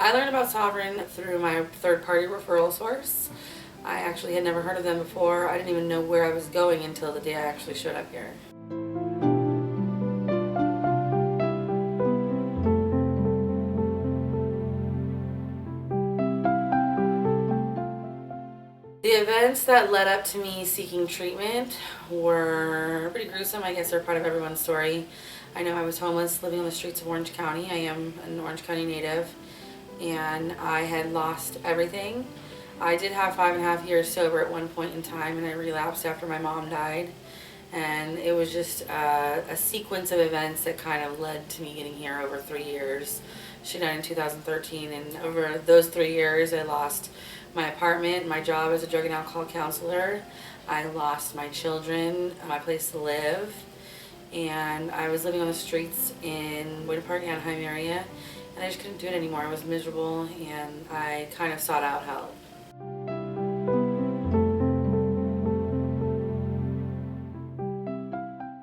I learned about Sovereign through my third-party referral source. I actually had never heard of them before. I didn't even know where I was going until the day I actually showed up here. The events that led up to me seeking treatment were pretty gruesome. I guess they're part of everyone's story. I know I was homeless, living on the streets of Orange County. I am an Orange County native, and I had lost everything. I did have 5.5 years sober at one point in time, and I relapsed after my mom died. And it was just a sequence of events that kind of led to me getting here over 3 years. She died in 2013, and over those 3 years I lost my apartment, my job as a drug and alcohol counselor. I lost my children, my place to live, and I was living on the streets in Winter Park, Anaheim area, and I just couldn't do it anymore. I was miserable, and I kind of sought out help.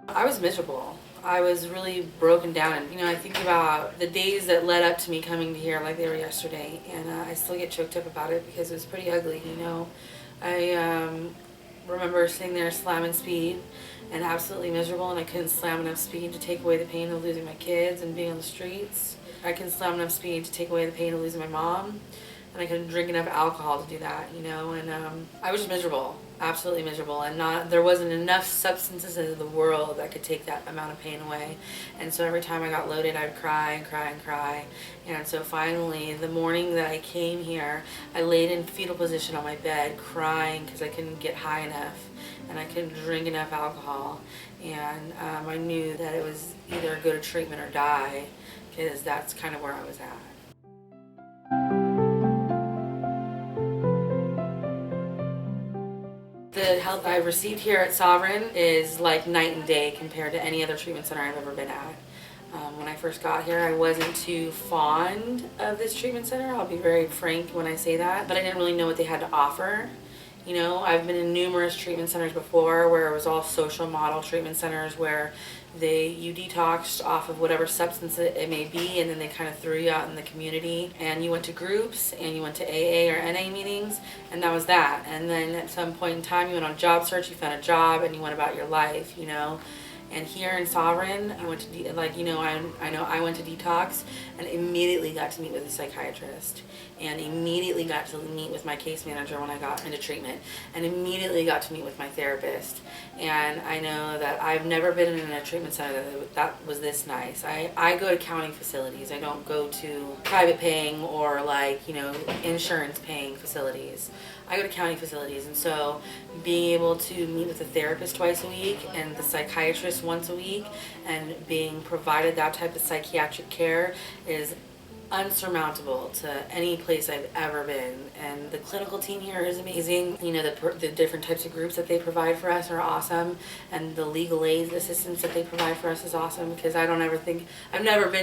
I was miserable. I was really broken down, and I think about the days that led up to me coming to here like they were yesterday, and I still get choked up about it because it was pretty ugly. I remember sitting there slamming speed and absolutely miserable, and I couldn't slam enough speed to take away the pain of losing my kids and being on the streets. I couldn't slam enough speed to take away the pain of losing my mom, and I couldn't drink enough alcohol to do that, and I was just miserable, absolutely miserable, and there wasn't enough substances in the world that could take that amount of pain away. And so every time I got loaded, I would cry and cry and cry. And so finally, the morning that I came here, I laid in fetal position on my bed crying because I couldn't get high enough and I couldn't drink enough alcohol. And I knew that it was either go to treatment or die, because that's kind of where I was at. The help I've received here at Sovereign is like night and day compared to any other treatment center I've ever been at. When I first got here, I wasn't too fond of this treatment center. I'll be very frank when I say that, but I didn't really know what they had to offer. I've been in numerous treatment centers before where it was all social model treatment centers where you detoxed off of whatever substance it may be, and then they kind of threw you out in the community, and you went to groups and you went to AA or NA meetings, and that was that. And then at some point in time you went on a job search, you found a job, and you went about your life. And here in Sovereign, I went to I went to Detox and immediately got to meet with a psychiatrist, and immediately got to meet with my case manager when I got into treatment, and immediately got to meet with my therapist. And I know that I've never been in a treatment center that was this nice. I go to county facilities. I don't go to private paying or insurance paying facilities. I go to county facilities, and so being able to meet with a therapist twice a week and the psychiatrist once a week and being provided that type of psychiatric care is unsurmountable to any place I've ever been. And the clinical team here is amazing. The different types of groups that they provide for us are awesome, and the legal aid assistance that they provide for us is awesome, because I've never been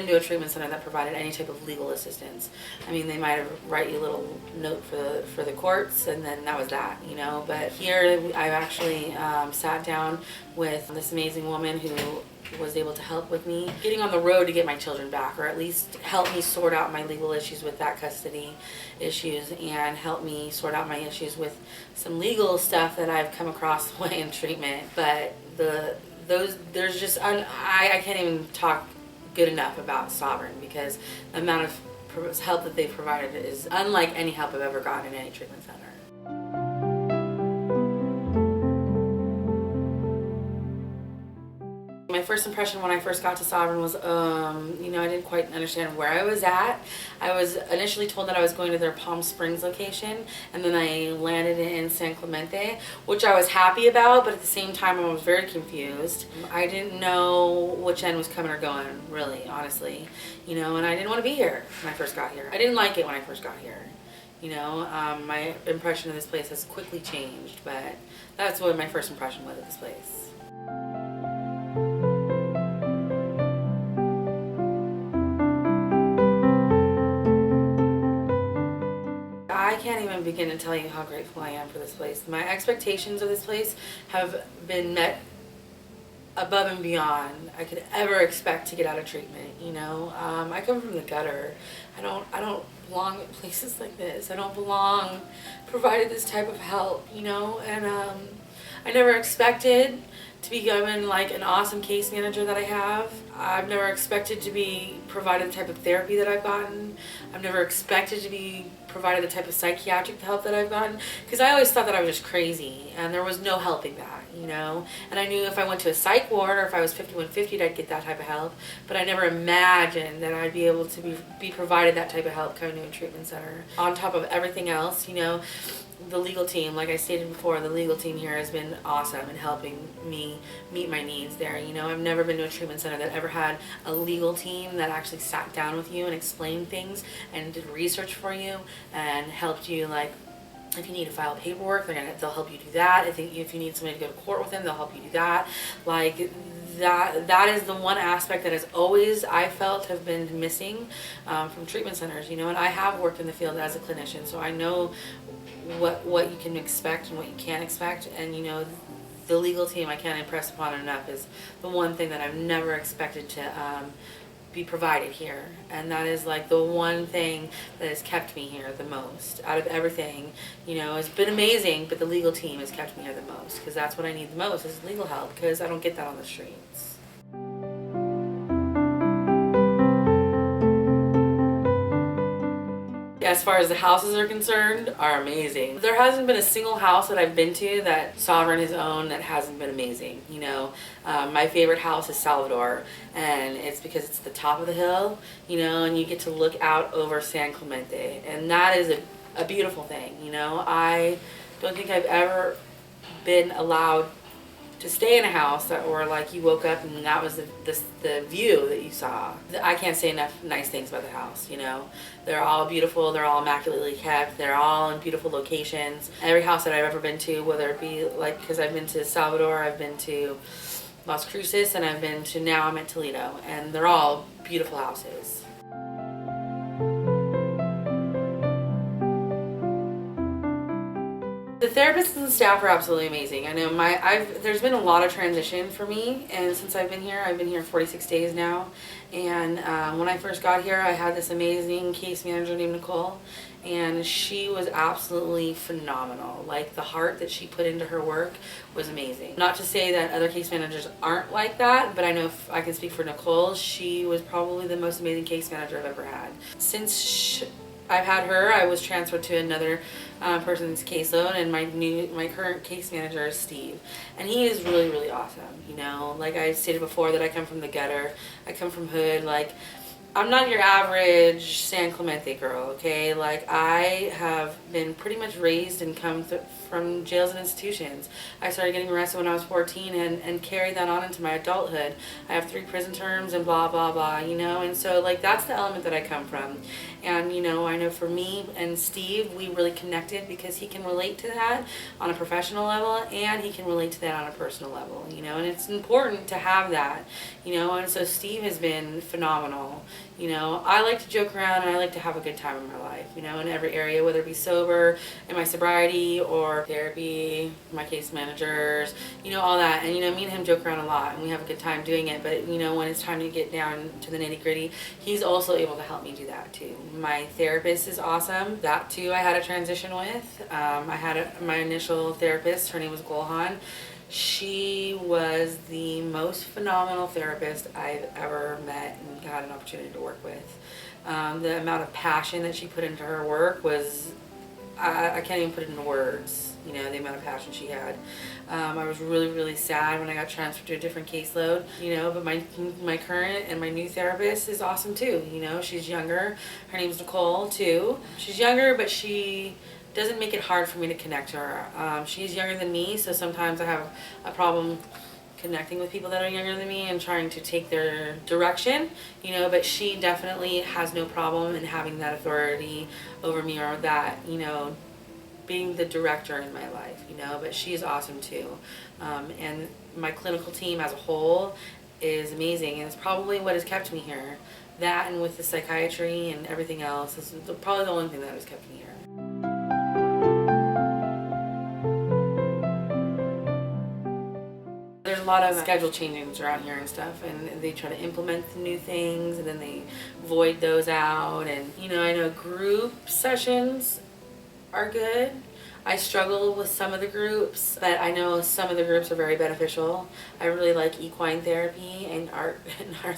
to a treatment center that provided any type of legal assistance. They might have write you a little note for the courts, and then that was that, but here I've actually sat down with this amazing woman who was able to help with me getting on the road to get my children back, or at least help me sort out my legal issues with that custody issues, and help me sort out my issues with some legal stuff that I've come across the way in treatment. But I can't even talk good enough about Sovereign, because the amount of help that they've provided is unlike any help I've ever gotten in any treatment center. My first impression when I first got to Sovereign was, I didn't quite understand where I was at. I was initially told that I was going to their Palm Springs location, and then I landed in San Clemente, which I was happy about, but at the same time I was very confused. I didn't know which end was coming or going, really, honestly. And I didn't want to be here when I first got here. I didn't like it when I first got here. My impression of this place has quickly changed, but that's what my first impression was of this place. I can't even begin to tell you how grateful I am for this place. My expectations of this place have been met above and beyond I could ever expect to get out of treatment. I come from the gutter. I don't belong at places like this. I don't belong provided this type of help, you know, and I never expected to be given like an awesome case manager that I have. I've never expected to be provided the type of therapy that I've gotten. I've never expected to be provided the type of psychiatric help that I've gotten, because I always thought that I was just crazy and there was no helping that, you know. And I knew if I went to a psych ward or if I was 5150, I'd get that type of help, but I never imagined that I'd be able to be provided that type of help coming to a treatment center. On top of everything else, you know, the legal team, like I stated before, the legal team here has been awesome in helping me meet my needs there. You know, I've never been to a treatment center that ever had a legal team that actually sat down with you and explained things and did research for you and helped you, like, if you need to file paperwork, they'll help you do that. If you need somebody to go to court with them, they'll help you do that. Like, that is the one aspect that has always, I felt, have been missing from treatment centers, you know. And I have worked in the field as a clinician, so I know what you can expect and what you can't expect. And, you know, the legal team, I can't impress upon enough, is the one thing that I've never expected to be provided here. And that is like the one thing that has kept me here the most out of everything. You know, it's been amazing, but the legal team has kept me here the most, because that's what I need the most, is legal help, because I don't get that on the streets. As far as the houses are concerned, are amazing. There hasn't been a single house that I've been to that Sovereign has owned that hasn't been amazing. You know, my favorite house is Salvador, and it's because it's the top of the hill, you know, and you get to look out over San Clemente, and that is a beautiful thing. You know, I don't think I've ever been allowed to stay in a house that, or like you woke up and that was the view that you saw. I can't say enough nice things about the house, you know. They're all beautiful, they're all immaculately kept, they're all in beautiful locations. Every house that I've ever been to, whether it be like, because I've been to Salvador, I've been to Las Cruces, and I've been to, now I'm at Toledo, and they're all beautiful houses. The therapists and the staff are absolutely amazing. I know there's been a lot of transition for me, and since I've been here 46 days now. And when I first got here, I had this amazing case manager named Nicole, and she was absolutely phenomenal. Like, the heart that she put into her work was amazing. Not to say that other case managers aren't like that, but I know if I can speak for Nicole, she was probably the most amazing case manager I've ever had. Since I've had her, I was transferred to another person's caseload, and my current case manager is Steve, and he is really, really awesome. You know, like I stated before, that I come from the gutter, I come from hood. Like, I'm not your average San Clemente girl, okay? Like, I have been pretty much raised and come from jails and institutions. I started getting arrested when I was 14 and carried that on into my adulthood. I have 3 prison terms and blah, blah, blah, you know? And so, like, that's the element that I come from. And, you know, I know for me and Steve, we really connected because he can relate to that on a professional level, and he can relate to that on a personal level, you know? And it's important to have that, you know? And so Steve has been phenomenal. You know, I like to joke around and I like to have a good time in my life, you know, in every area, whether it be sober, in my sobriety, or therapy, my case managers, you know, all that. And, you know, me and him joke around a lot and we have a good time doing it. But, you know, when it's time to get down to the nitty gritty, he's also able to help me do that too. My therapist is awesome. That too I had a transition with. I had my initial therapist, her name was Golhan. She was the most phenomenal therapist I've ever met and had an opportunity to work with. The amount of passion that she put into her work was, I can't even put it into words, you know, the amount of passion she had. I was really, really sad when I got transferred to a different caseload, you know, but my current and my new therapist is awesome too, you know. She's younger. Her name's Nicole too. She's younger, but she doesn't make it hard for me to connect to her. She's younger than me, so sometimes I have a problem connecting with people that are younger than me and trying to take their direction, you know, but she definitely has no problem in having that authority over me, or that, you know, being the director in my life, you know. But she's awesome too. And my clinical team as a whole is amazing, and it's probably what has kept me here. That, and with the psychiatry and everything else, is probably the only thing that has kept me here. There's there's a lot of schedule changes around here and stuff, and they try to implement new things and then they void those out. And I know group sessions are good. I struggle with some of the groups, but I know some of the groups are very beneficial. I really like equine therapy and art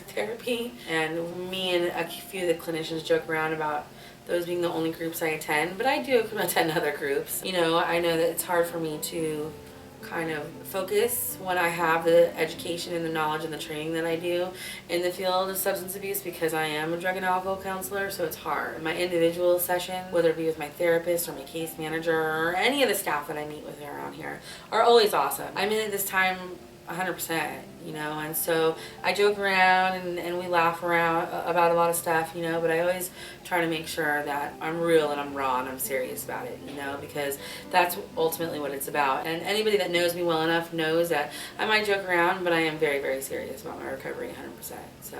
therapy, and me and a few of the clinicians joke around about those being the only groups I attend, but I do attend other groups. I know that it's hard for me to kind of focus when I have the education and the knowledge and the training that I do in the field of substance abuse, because I am a drug and alcohol counselor, so it's hard. My individual session, whether it be with my therapist or my case manager or any of the staff that I meet with around here, are always awesome. I'm in it this time 100%, and so I joke around and we laugh around about a lot of stuff, but I always try to make sure that I'm real and I'm raw and I'm serious about it, because that's ultimately what it's about. And anybody that knows me well enough knows that I might joke around, but I am very, very serious about my recovery 100%. So.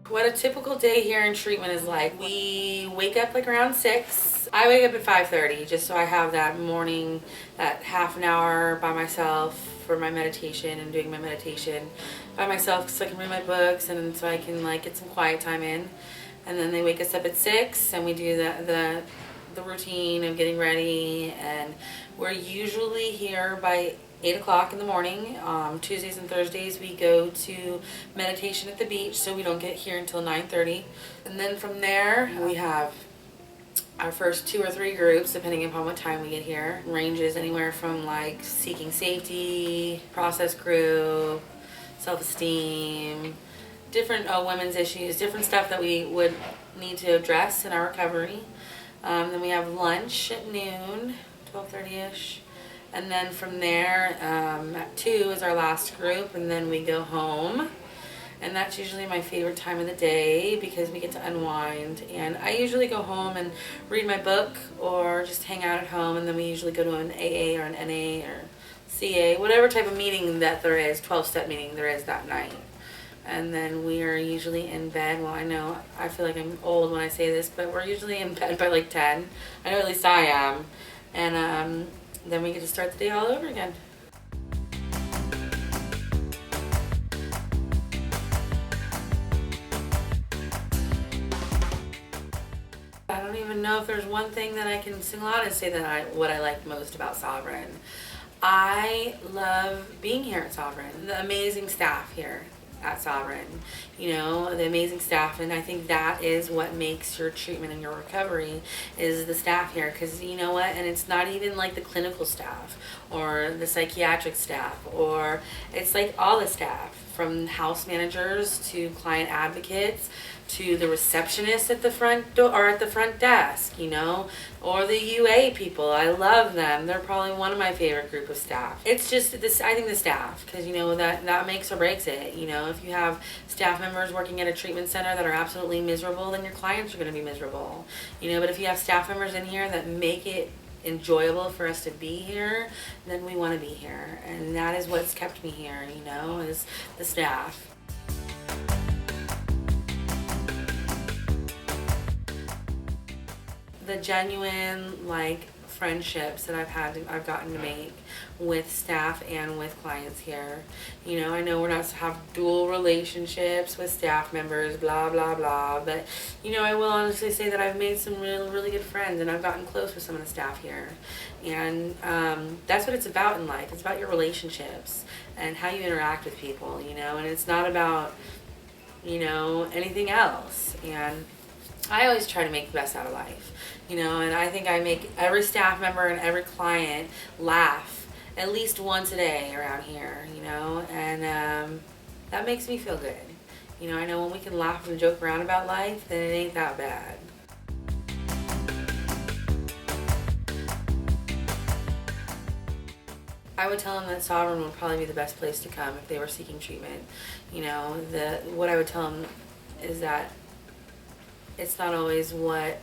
What a typical day here in treatment is like. We wake up like around 6. I wake up at 5:30 just so I have that morning, that half an hour by myself for my meditation and doing my meditation by myself, so I can read my books and so I can get some quiet time in. And then they wake us up at 6 and we do the routine of getting ready, and we're usually here by 8 o'clock in the morning. Tuesdays and Thursdays we go to meditation at the beach, so we don't get here until 9:30. And then from there we have our first 2 or 3 groups, depending upon what time we get here. Ranges anywhere from seeking safety, process group, self-esteem, different women's issues, different stuff that we would need to address in our recovery. Then we have lunch at noon, 12:30ish. And then from there, at 2 is our last group, and then we go home. And that's usually my favorite time of the day because we get to unwind. And I usually go home and read my book or just hang out at home, and then we usually go to an AA or an NA or CA, whatever type of meeting that there is, 12-step meeting there is that night. And then we are usually in bed. Well, I know I feel like I'm old when I say this, but we're usually in bed by 10. I know at least I am. And then we get to start the day all over again. I don't even know if there's one thing that I can single out and say that what I like most about Sovereign. I love being here at Sovereign. The amazing staff here at Sovereign, the amazing staff, and I think that is what makes your treatment and your recovery is the staff here, because you know what, and it's not even the clinical staff or the psychiatric staff, or it's all the staff, from house managers to client advocates to the receptionist at the front door or at the front desk, or the UA people. I love them. They're probably one of my favorite group of staff. It's just this, I think the staff, because that makes or breaks it. If you have staff members working at a treatment center that are absolutely miserable, then your clients are going to be miserable. But if you have staff members in here that make it enjoyable for us to be here, then we want to be here. And that is what's kept me here, is the staff. The genuine friendships that I've gotten to make with staff and with clients here. I know we're not to have dual relationships with staff members, blah blah blah, but I will honestly say that I've made some really good friends, and I've gotten close with some of the staff here. And that's what it's about in life. It's about your relationships and how you interact with people, and it's not about anything else. And I always try to make the best out of life, and I think I make every staff member and every client laugh at least once a day around here, and that makes me feel good. I know when we can laugh and joke around about life, then it ain't that bad. I would tell them that Sovereign would probably be the best place to come if they were seeking treatment. What I would tell them is that it's not always what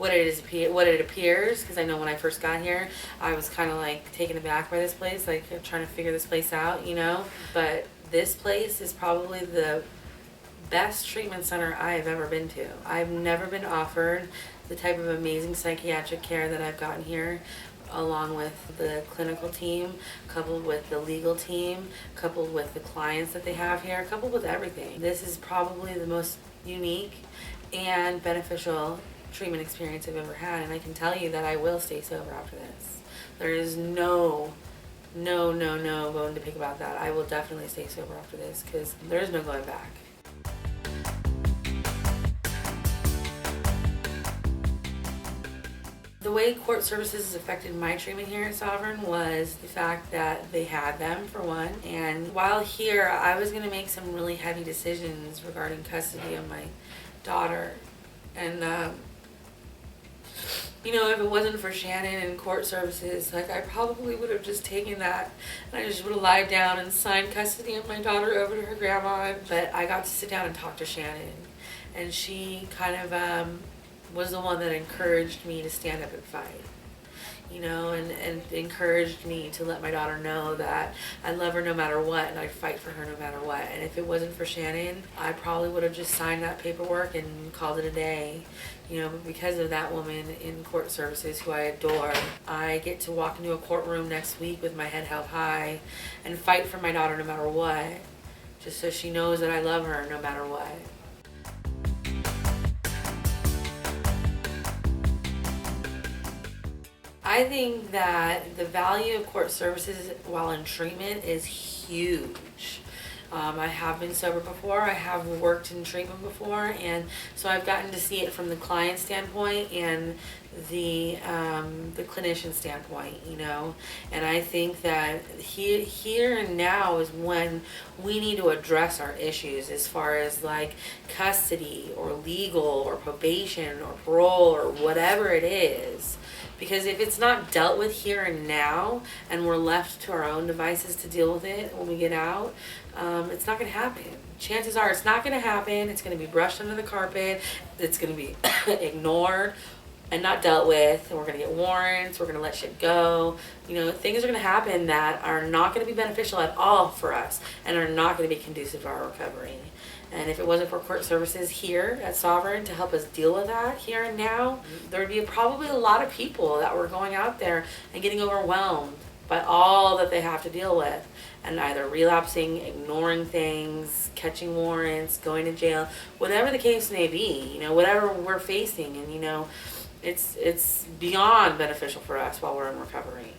it appears, because I know when I first got here, I was kind of taken aback by this place, trying to figure this place out, But this place is probably the best treatment center I have ever been to. I've never been offered the type of amazing psychiatric care that I've gotten here, along with the clinical team, coupled with the legal team, coupled with the clients that they have here, coupled with everything. This is probably the most unique and beneficial treatment experience I've ever had, and I can tell you that I will stay sober after this. There is no bone to pick about that. I will definitely stay sober after this because there's no going back. The way court services has affected my treatment here at Sovereign was the fact that they had them, for one. And while here, I was going to make some really heavy decisions regarding custody of my daughter. And, if it wasn't for Shannon and court services, I probably would have just taken that and I just would have lied down and signed custody of my daughter over to her grandma. But I got to sit down and talk to Shannon, and she kind of was the one that encouraged me to stand up and fight, and encouraged me to let my daughter know that I love her no matter what and I'd fight for her no matter what. And if it wasn't for Shannon, I probably would have just signed that paperwork and called it a day. But because of that woman in court services who I adore, I get to walk into a courtroom next week with my head held high and fight for my daughter no matter what, just so she knows that I love her no matter what. I think that the value of court services while in treatment is huge. I have been sober before, I have worked in treatment before, and so I've gotten to see it from the client standpoint and the clinician standpoint, and I think that here and now is when we need to address our issues as far as custody or legal or probation or parole or whatever it is. Because if it's not dealt with here and now, and we're left to our own devices to deal with it when we get out, it's not going to happen. Chances are it's not going to happen. It's going to be brushed under the carpet. It's going to be ignored and not dealt with. And we're going to get warrants. We're going to let shit go. Things are going to happen that are not going to be beneficial at all for us and are not going to be conducive to our recovery. And if it wasn't for court services here at Sovereign to help us deal with that here and now, there would be probably a lot of people that were going out there and getting overwhelmed by all that they have to deal with, and either relapsing, ignoring things, catching warrants, going to jail, whatever the case may be, whatever we're facing. And, it's beyond beneficial for us while we're in recovery,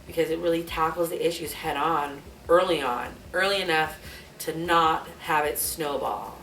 because it really tackles the issues head on, early enough to not have it snowball.